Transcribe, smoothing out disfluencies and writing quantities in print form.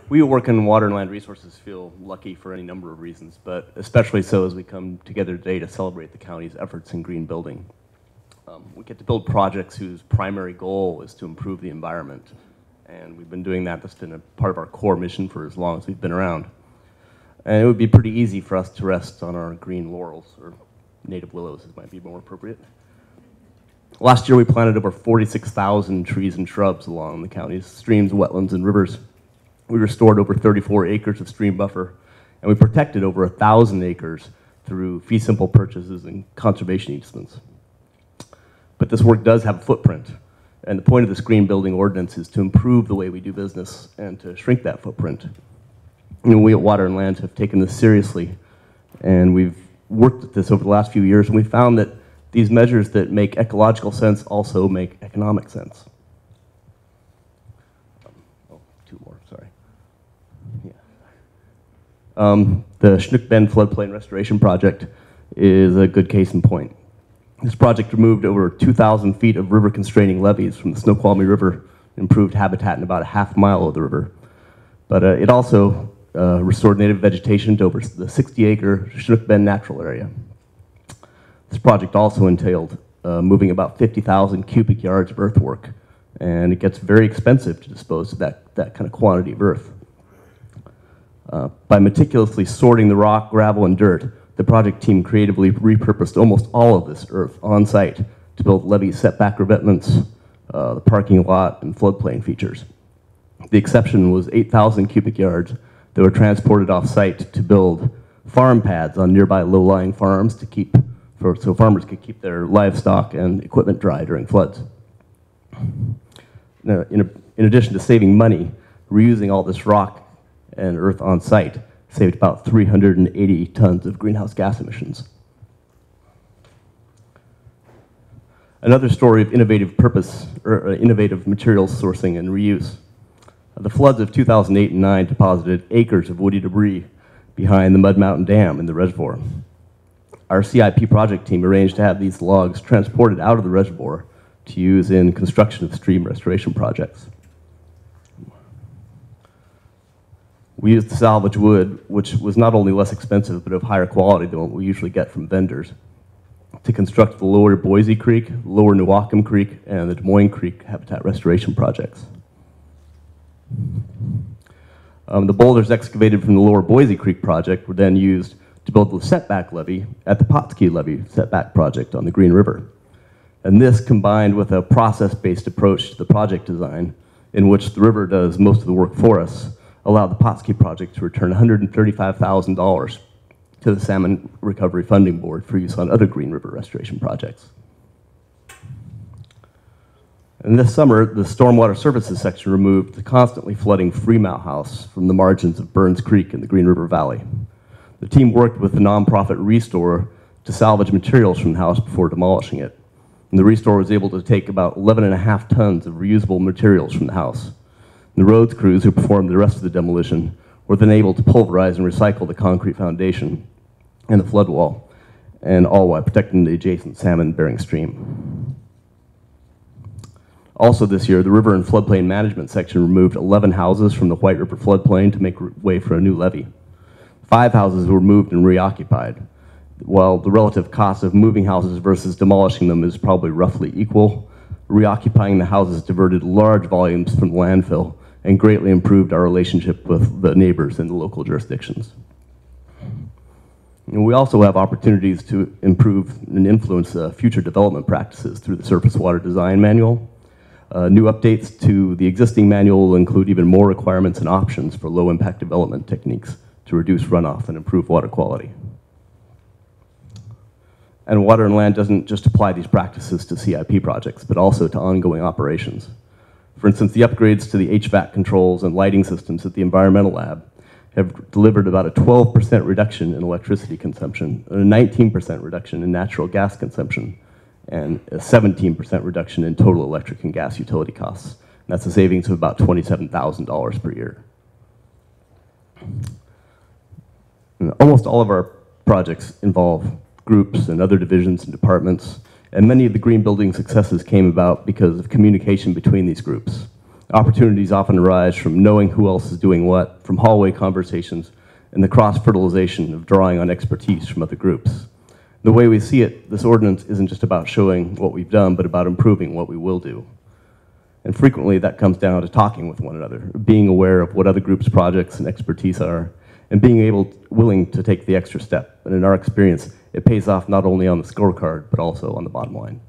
We who work in water and land resources feel lucky for any number of reasons, but especially so as we come together today to celebrate the county's efforts in green building. We get to build projects whose primary goal is to improve the environment, and we've been doing that. That's been a part of our core mission for as long as we've been around. And it would be pretty easy for us to rest on our green laurels, or native willows, as might be more appropriate. Last year, we planted over 46,000 trees and shrubs along the county's streams, wetlands, and rivers. We restored over 34 acres of stream buffer, and we protected over 1,000 acres through fee simple purchases and conservation easements. But this work does have a footprint, and the point of this green building ordinance is to improve the way we do business and to shrink that footprint. And we at Water and Land have taken this seriously, and we've worked at this over the last few years, and we found that these measures that make ecological sense also make economic sense. Two more, sorry. Yeah. The Chinook Bend Floodplain Restoration Project is a good case in point. This project removed over 2,000 feet of river constraining levees from the Snoqualmie River, improved habitat in about a half mile of the river. But it also restored native vegetation to over the 60-acre Chinook Bend natural area. This project also entailed moving about 50,000 cubic yards of earthwork, and it gets very expensive to dispose of that kind of quantity of earth. By meticulously sorting the rock, gravel, and dirt, the project team creatively repurposed almost all of this earth on site to build levee setback revetments, the parking lot, and floodplain features. The exception was 8,000 cubic yards that were transported off site to build farm pads on nearby low-lying farms so farmers could keep their livestock and equipment dry during floods. Now, in addition to saving money, reusing all this rock and earth on site saved about 380 tons of greenhouse gas emissions. Another story of innovative materials sourcing and reuse. The floods of 2008 and 2009 deposited acres of woody debris behind the Mud Mountain Dam in the reservoir. Our CIP project team arranged to have these logs transported out of the reservoir to use in construction of stream restoration projects. We used salvage wood, which was not only less expensive, but of higher quality than what we usually get from vendors, to construct the Lower Boise Creek, Lower Newaukum Creek, and the Des Moines Creek habitat restoration projects. The boulders excavated from the Lower Boise Creek project were then used to build the setback levee at the Potski Levee setback project on the Green River. And this, combined with a process-based approach to the project design, in which the river does most of the work for us, allowed the Potski project to return $135,000 to the Salmon Recovery Funding Board for use on other Green River restoration projects. And this summer, the Stormwater Services section removed the constantly flooding Fremont House from the margins of Burns Creek in the Green River Valley. The team worked with the nonprofit Restore to salvage materials from the house before demolishing it. And the Restore was able to take about 11.5 tons of reusable materials from the house. The roads crews who performed the rest of the demolition were then able to pulverize and recycle the concrete foundation and the flood wall, and all while protecting the adjacent salmon-bearing stream. Also this year, the River and Floodplain Management section removed 11 houses from the White River floodplain to make way for a new levee. 5 houses were moved and reoccupied. While the relative cost of moving houses versus demolishing them is probably roughly equal, reoccupying the houses diverted large volumes from the landfill and greatly improved our relationship with the neighbors in the local jurisdictions. And we also have opportunities to improve and influence future development practices through the Surface Water Design Manual. New updates to the existing manual will include even more requirements and options for low-impact development techniques to reduce runoff and improve water quality. And Water and Land doesn't just apply these practices to CIP projects, but also to ongoing operations. For instance, the upgrades to the HVAC controls and lighting systems at the Environmental Lab have delivered about a 12% reduction in electricity consumption, and a 19% reduction in natural gas consumption, and a 17% reduction in total electric and gas utility costs. And that's a savings of about $27,000 per year. And almost all of our projects involve groups and other divisions and departments, and many of the green building successes came about because of communication between these groups. Opportunities often arise from knowing who else is doing what, from hallway conversations, and the cross-fertilization of drawing on expertise from other groups. The way we see it, this ordinance isn't just about showing what we've done, but about improving what we will do. And frequently that comes down to talking with one another, being aware of what other groups' projects and expertise are, and being willing to take the extra step. And in our experience, it pays off not only on the scorecard, but also on the bottom line.